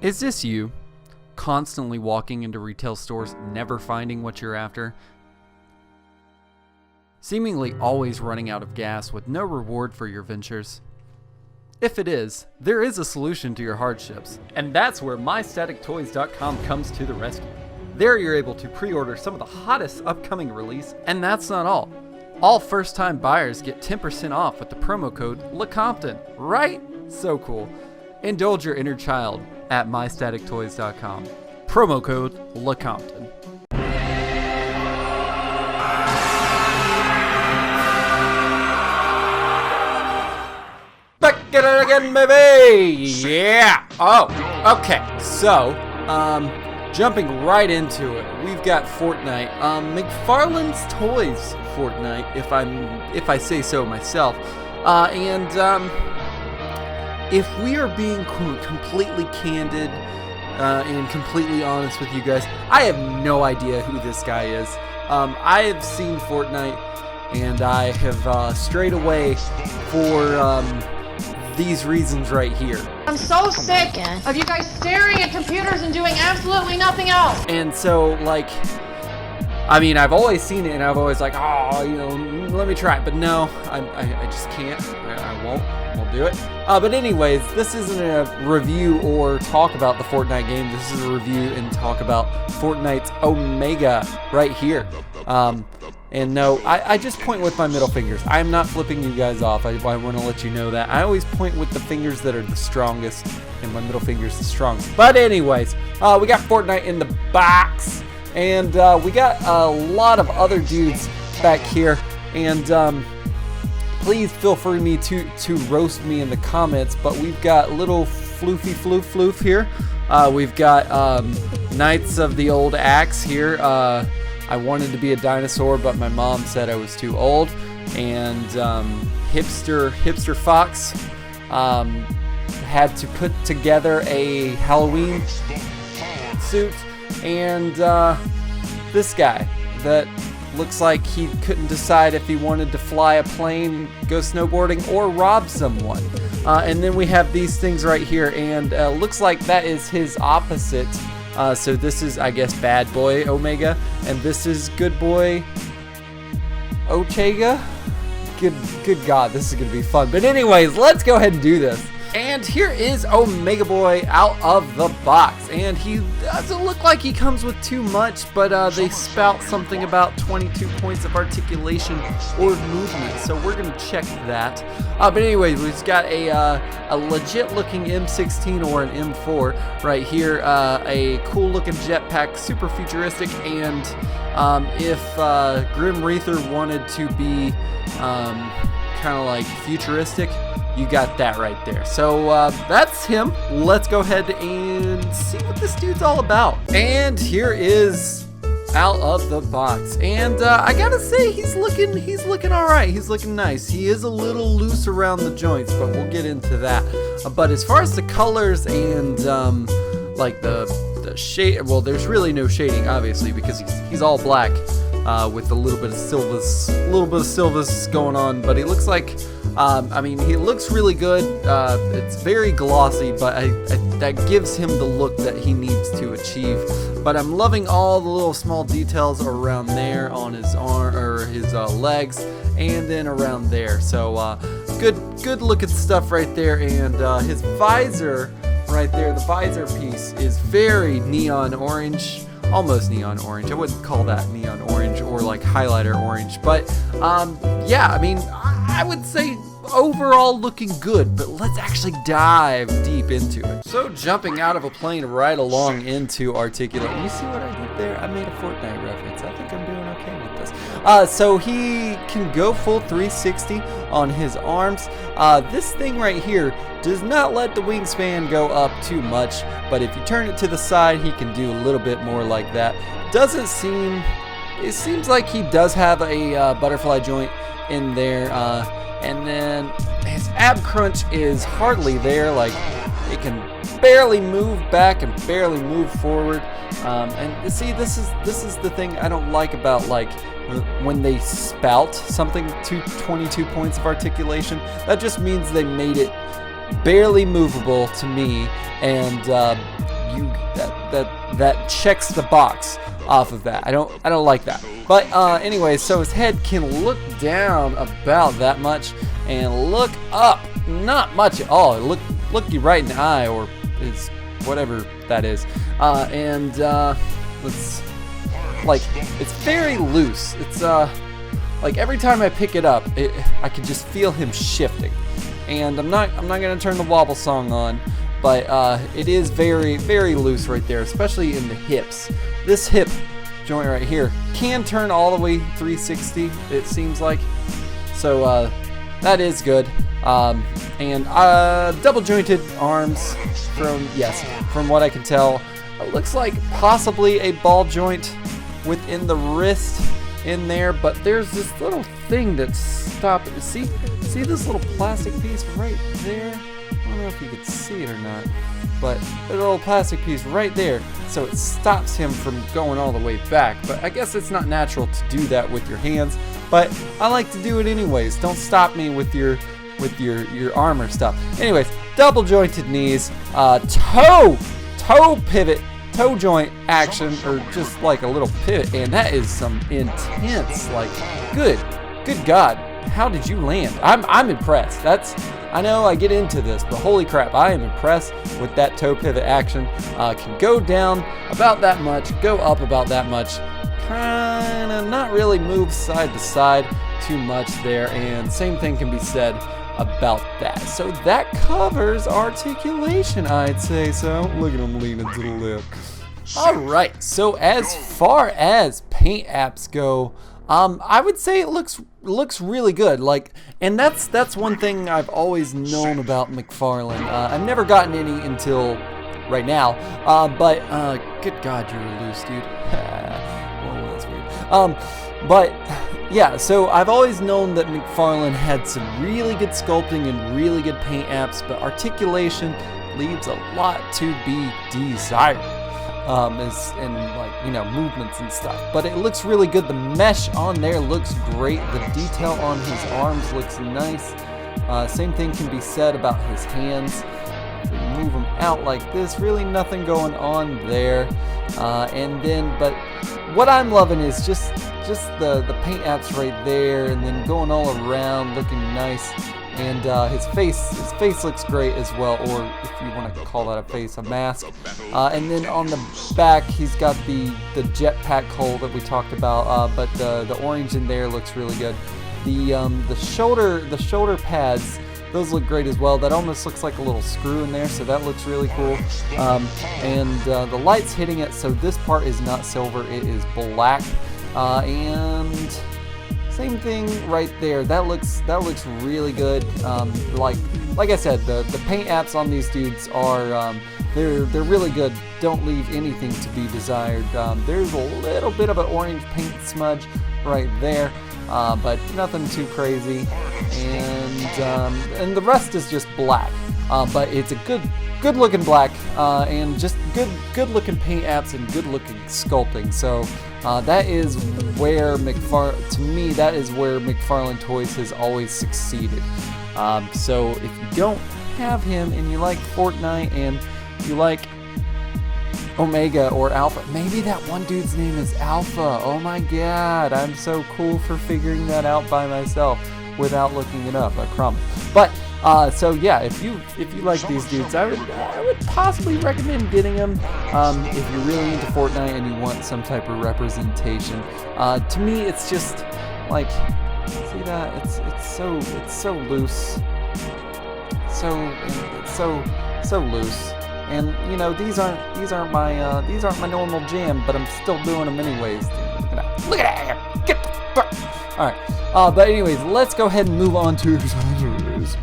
Is this you? Constantly walking into retail stores, never finding what you're after? Seemingly always running out of gas with no reward for your ventures? If it is, there is a solution to your hardships, and that's where MyStaticToys.com comes to the rescue. There you're able to pre-order some of the hottest upcoming release, and that's not all. All first-time buyers get 10% off with the promo code LeCompton, right? So cool. Indulge your inner child at MyStaticToys.com. Promo code LeCompton. Back at it again, baby! Yeah! Oh, okay. So, jumping right into it, we've got Fortnite. MacFarlane Toys Fornite, if I say so myself. If we are being completely candid and completely honest with you guys, I have no idea who this guy is. I have seen Fortnite, and I have strayed away for these reasons right here. I'm so sick of you guys staring at computers and doing absolutely nothing else. And so, like, I mean, I've always seen it, and I've always like, oh, you know, let me try it. But no, I just can't. I won't do it. But anyways, this isn't a review or talk about the Fortnite game. This is a review and talk about Fortnite's Omega right here. And no, I just point with my middle fingers. I'm not flipping you guys off. I want to let you know that. I always point with the fingers that are the strongest, and my middle finger's the strongest. But anyways, we got Fortnite in the box. And we got a lot of other dudes back here, and please feel free to roast me in the comments. But we've got little floofy floof here. We've got Knights of the Old Axe here. I wanted to be a dinosaur, but my mom said I was too old. And hipster Fox had to put together a Halloween suit. And this guy that looks like he couldn't decide if he wanted to fly a plane, go snowboarding, or rob someone. And then we have these things right here, and looks like that is his opposite. So this is, I guess, Bad Boy Omega, and this is Good Boy Ochega. Good God, this is gonna be fun. But anyways, let's go ahead and do this. And here is Omega Boy out of the box, and he doesn't look like he comes with too much, but they spout something about 22 points of articulation or movement, so we're gonna check that. But anyways, we've got a legit looking M16 or an M4 right here, a cool looking jetpack, super futuristic, and if Grim Reaper wanted to be kind of like futuristic, you got that right there. So that's him. Let's go ahead and see what this dude's all about. And here is out of the box. And I gotta say, he's looking all right. He's looking nice. He is a little loose around the joints, but we'll get into that. But as far as the colors and like the shade, well, there's really no shading, obviously, because he's all black with a little bit of silvers going on. But he looks like, I mean, he looks really good. It's very glossy, but that gives him the look that he needs to achieve. But I'm loving all the little small details around there on his arm or his legs, and then around there. So good looking stuff right there. And his visor right there, the visor piece is very neon orange. Almost neon orange. I wouldn't call that neon orange or like highlighter orange, but yeah, I mean, I would say overall looking good, but let's actually dive deep into it. So jumping out of a plane right along into articulate. You see what I did there? I made a Fortnite reference. I think I'm doing okay with this. So he can go full 360 on his arms. This thing right here does not let the wingspan go up too much, but if you turn it to the side, he can do a little bit more like that. It seems like he does have a butterfly joint in there, and then his ab crunch is hardly there. Like, it can barely move back and barely move forward. And see, this is the thing I don't like about, like, when they spout something to 22 points of articulation. That just means they made it barely movable to me, and that checks the box off of that. I don't like that. But anyway, so his head can look down about that much and look up not much at all. Look you right in the eye, or is whatever that is. Let's, like, it's very loose. It's like every time I pick it up, I can just feel him shifting. And I'm not gonna turn the wobble song on, but it is very, very loose right there, especially in the hips. This hip joint right here can turn all the way 360, it seems like. So that is good. And double jointed arms from what I can tell. It looks like possibly a ball joint within the wrist in there, but there's this little thing that's stopping. See this little plastic piece right there? I don't know if you could see it or not, but there's a little plastic piece right there, so it stops him from going all the way back. But I guess it's not natural to do that with your hands, but I like to do it anyways. Don't stop me with your armor stuff. Anyways, double jointed knees, toe pivot, toe joint action, or just like a little pivot, and that is some intense, like, good God, how did you land? I'm impressed. I know I get into this, but holy crap, I am impressed with that toe pivot action. Can go down about that much, go up about that much, kinda not really move side to side too much there, and same thing can be said about that. So that covers articulation, I'd say. So look at him leaning to the left. Alright, so as far as paint apps go, I would say it looks really good. Like, and that's one thing I've always known about MacFarlane. I've never gotten any until right now, but good God, you were loose, dude. Whoa, that's weird. But yeah, so I've always known that MacFarlane had some really good sculpting and really good paint apps, but articulation leaves a lot to be desired. And like, you know, movements and stuff, but it looks really good. The mesh on there looks great. The detail on his arms looks nice. Same thing can be said about his hands. If we move them out like this, really nothing going on there. And then, but what I'm loving is just the paint apps right there, and then going all around, looking nice. And his face looks great as well, or if you want to call that a face, a mask. And then on the back, he's got the jetpack hole that we talked about, but the orange in there looks really good. The shoulder pads, those look great as well. That almost looks like a little screw in there, so that looks really cool. And the light's hitting it, so this part is not silver, it is black. And same thing right there. That looks really good. Like I said, the paint apps on these dudes are they're really good. Don't leave anything to be desired. There's a little bit of an orange paint smudge right there, but nothing too crazy. And the rest is just black. But it's a good looking black, and just good looking paint apps and good looking sculpting. So that is where MacFarlane Toys has always succeeded. So if you don't have him and you like Fortnite and you like Omega or Alpha, maybe that one dude's name is Alpha. Oh my God, I'm so cool for figuring that out by myself without looking it up, I promise. But so yeah, if you like these dudes, I would possibly recommend getting them if you're really into Fortnite and you want some type of representation. To me, it's just like, see that? It's so loose, so loose. And you know, these aren't my normal jam, but I'm still doing them anyways. Look at that! Get the fuck! All right. But anyways, let's go ahead and move on to accessories.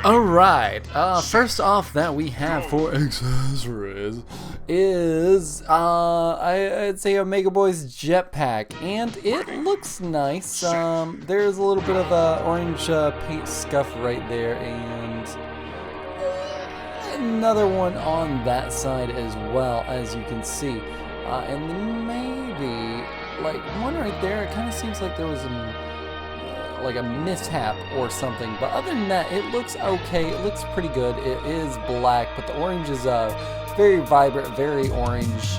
Alright, first off that we have for accessories is, I'd say Omega Boy's jetpack, and it looks nice. There's a little bit of orange paint scuff right there, and another one on that side as well, as you can see. And then maybe, like, one right there, it kind of seems like there was like a mishap or something, but other than that, it looks okay. It looks pretty good. It is black, but the orange is very vibrant, very orange.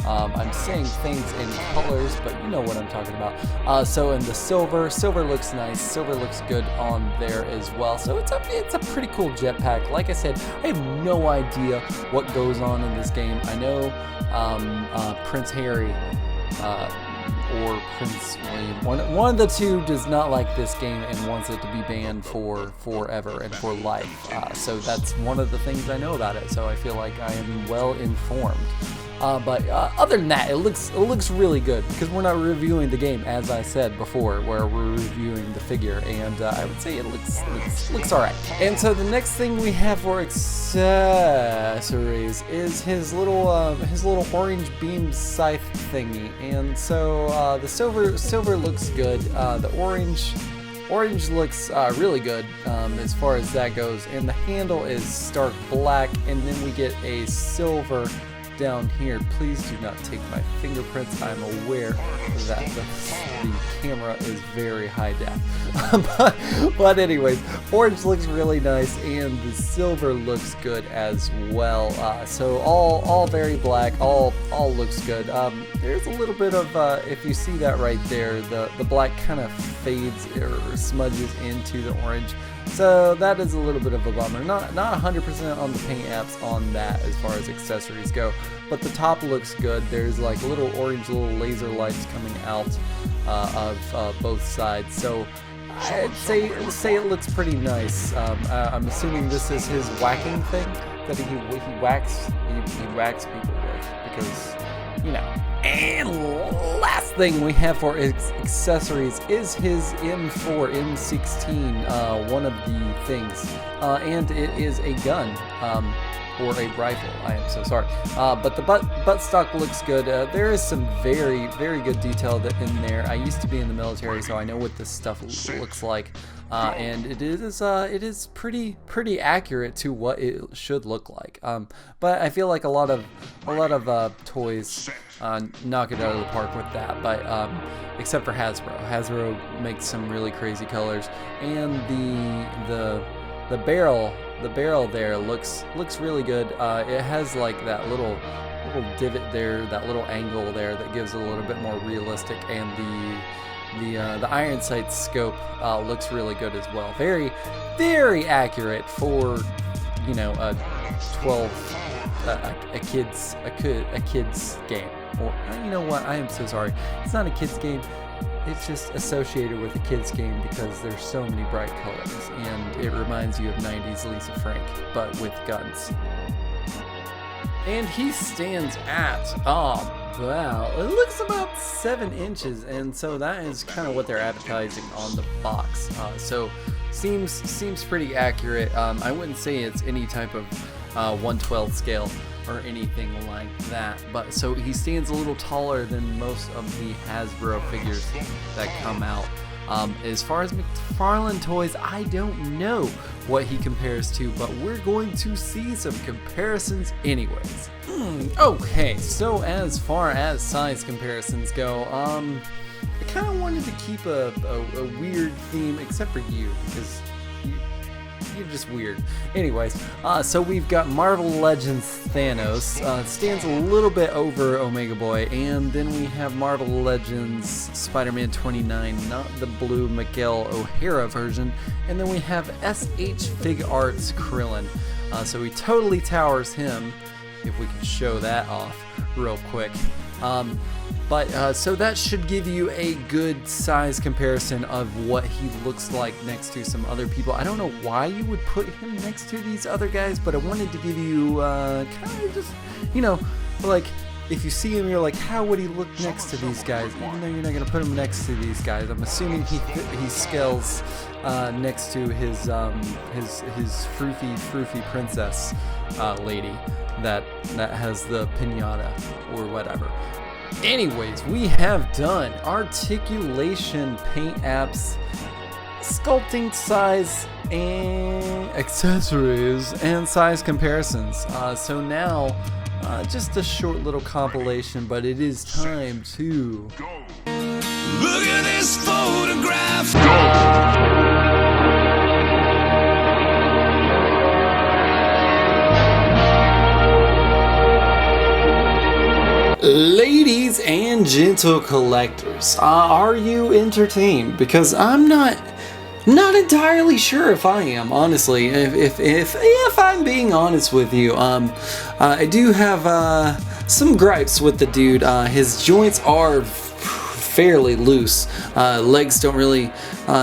I'm saying things in colors, but you know what I'm talking about. So in the silver looks nice. Silver looks good on there as well. So it's a pretty cool jetpack. Like I said, I have no idea what goes on in this game. I know Prince Harry or Prince William, one of the two does not like this game and wants it to be banned for forever and for life. So that's one of the things I know about it. So I feel like I am well informed. But other than that, it looks really good because we're not reviewing the game, as I said before, where we're reviewing the figure, and I would say it looks all right. And so the next thing we have for accessories is his little orange beam scythe thingy, and so the silver looks good. The orange looks really good as far as that goes, and the handle is stark black, and then we get a silver down here. Please do not take my fingerprints. I'm aware that the camera is very high def. but anyways, orange looks really nice, and the silver looks good as well. So all very black, all looks good. There's a little bit of if you see that right there, the black kind of fades or smudges into the orange. So that is a little bit of a bummer. Not 100% on the paint apps on that as far as accessories go, but the top looks good. There's like little laser lights coming out of both sides. So I'd say it looks pretty nice. I'm assuming this is his whacking thing that he whacks people with, because you know. And last thing we have for accessories is his M16, one of the things, and it is a gun, or a rifle. I am so sorry, but the buttstock looks good. There is some very good detail in there. I used to be in the military, so I know what this stuff looks like, and it is pretty accurate to what it should look like. But I feel like a lot of toys knock it out of the park with that, but except for Hasbro. Hasbro makes some really crazy colors, and the barrel there looks really good. It has like that little divot there, that little angle there that gives it a little bit more realistic, and the iron sight scope looks really good as well. Very accurate for, you know, a kid's game. Or, you know what, I am so sorry, it's not a kid's game, it's just associated with a kid's game because there's so many bright colors, and it reminds you of 90s Lisa Frank, but with guns. And he stands at, oh wow, it looks about 7 inches, and so that is kind of what they're advertising on the box. So seems pretty accurate. I wouldn't say it's any type of 1/12 scale or anything like that, but so he stands a little taller than most of the Hasbro figures that come out. As far as MacFarlane Toys, I don't know what he compares to, but we're going to see some comparisons anyways. Okay, so as far as size comparisons go, I kind of wanted to keep a weird theme, except for you, because you're just weird. Anyways, so we've got Marvel Legends Thanos, stands a little bit over Omega Boy, and then we have Marvel Legends Spider-Man 29, not the blue Miguel O'Hara version, and then we have SH Fig Arts Krillin. So he totally towers him, if we can show that off real quick. So that should give you a good size comparison of what he looks like next to some other people. I don't know why you would put him next to these other guys, but I wanted to give you kind of just, you know, like if you see him, you're like, how would he look next to these guys? Even though you're not gonna put him next to these guys, I'm assuming he scales next to his froofy princess lady that has the pinata or whatever. Anyways, we have done articulation, paint apps, sculpting size, and accessories, and size comparisons. So now, just a short little compilation, but it is time to go. Look at this photograph. Go. Ladies and gentle collectors, are you entertained? Because I'm not entirely sure if I am, honestly. If I'm being honest with you, I do have some gripes with the dude. His joints are fairly loose. Legs don't really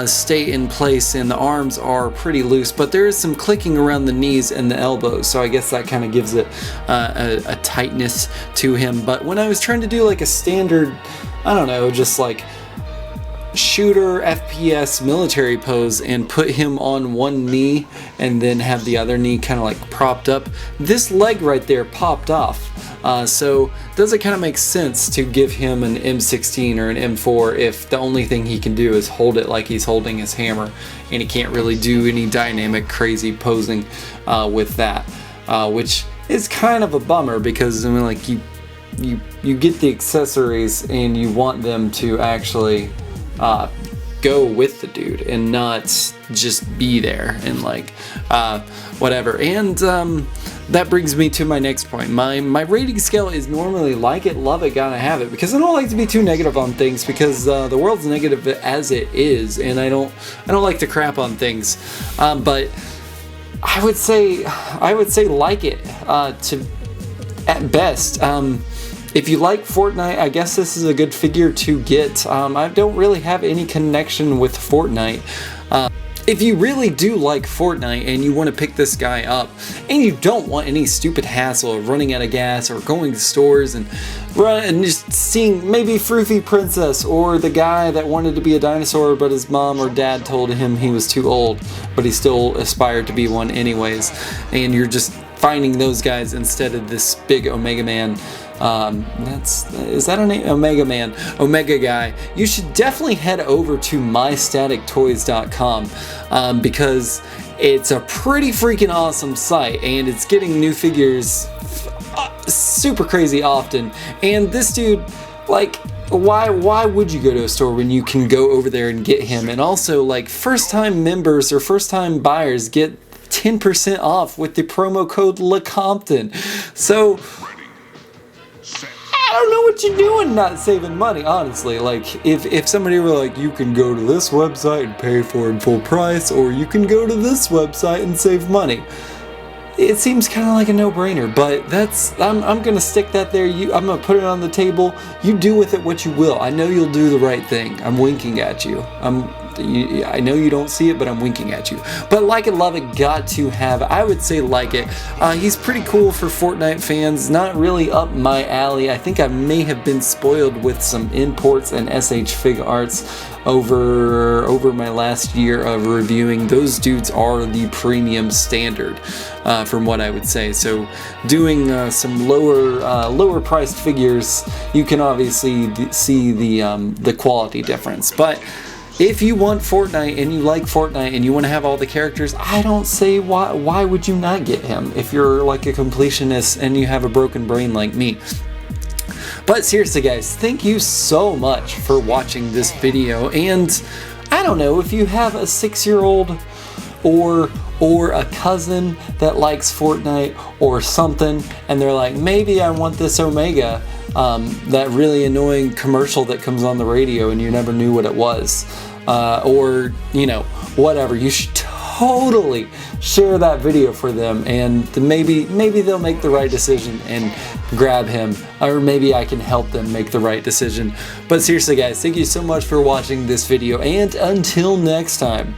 stay in place, and the arms are pretty loose, but there is some clicking around the knees and the elbows, so I guess that kind of gives it a tightness to him. But when I was trying to do like a standard, I don't know, just like shooter FPS military pose and put him on one knee and then have the other knee kind of like propped up, this leg right there popped off. So does it kind of make sense to give him an M16 or an M4 if the only thing he can do is hold it like he's holding his hammer, and he can't really do any dynamic crazy posing with that, which is kind of a bummer, because I mean, like you get the accessories and you want them to actually go with the dude and not just be there and like whatever. And that brings me to my next point. My rating scale is normally like it, love it, gotta have it, because I don't like to be too negative on things, because the world's negative as it is, and I don't like to crap on things. But I would say like it to at best. If you like Fortnite, I guess this is a good figure to get. I don't really have any connection with Fortnite. If you really do like Fortnite and you want to pick this guy up, and you don't want any stupid hassle of running out of gas or going to stores and just seeing maybe Froofy Princess, or the guy that wanted to be a dinosaur but his mom or dad told him he was too old, but he still aspired to be one anyways, and you're just finding those guys instead of this big Omega Man. Is that a name? Omega guy. You should definitely head over to mystatictoys.com because it's a pretty freaking awesome site, and it's getting new figures super crazy often. And this dude, like, why would you go to a store when you can go over there and get him? And also, like, first time members or first time buyers get 10% off with the promo code LeCompton. So I don't know what you're doing not saving money, honestly. Like, if somebody were like, you can go to this website and pay for it full price, or you can go to this website and save money, it seems kind of like a no-brainer. But I'm gonna stick that there. I'm gonna put it on the table. You do with it what you will. I know you'll do the right thing. I'm winking at you. I know you don't see it, but I'm winking at you. But like it, love it, got to have it. I would say like it. He's pretty cool for Fortnite fans. Not really up my alley. I think I may have been spoiled with some imports and SH Fig Arts over my last year of reviewing. Those dudes are the premium standard, from what I would say. So doing some lower priced figures, you can obviously see the quality difference. But if you want Fortnite and you like Fortnite and you want to have all the characters, I don't say why would you not get him if you're like a completionist and you have a broken brain like me. But seriously guys, thank you so much for watching this video. And I don't know, if you have a 6-year-old or a cousin that likes Fortnite or something, and they're like, maybe I want this Omega, that really annoying commercial that comes on the radio and you never knew what it was, or you know, whatever, you should totally share that video for them, and maybe they'll make the right decision and grab him, or maybe I can help them make the right decision. But seriously guys, thank you so much for watching this video, and until next time,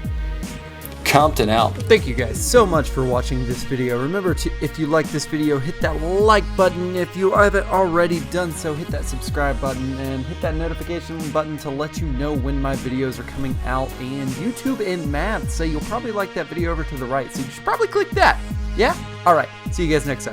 Compton out. Thank you guys so much for watching this video. Remember to, if you like this video, hit that like button. If you haven't already done so, hit that subscribe button and hit that notification button to let you know when my videos are coming out. And YouTube and math say you'll probably like that video over to the right, so you should probably click that. Yeah? Alright, see you guys next time.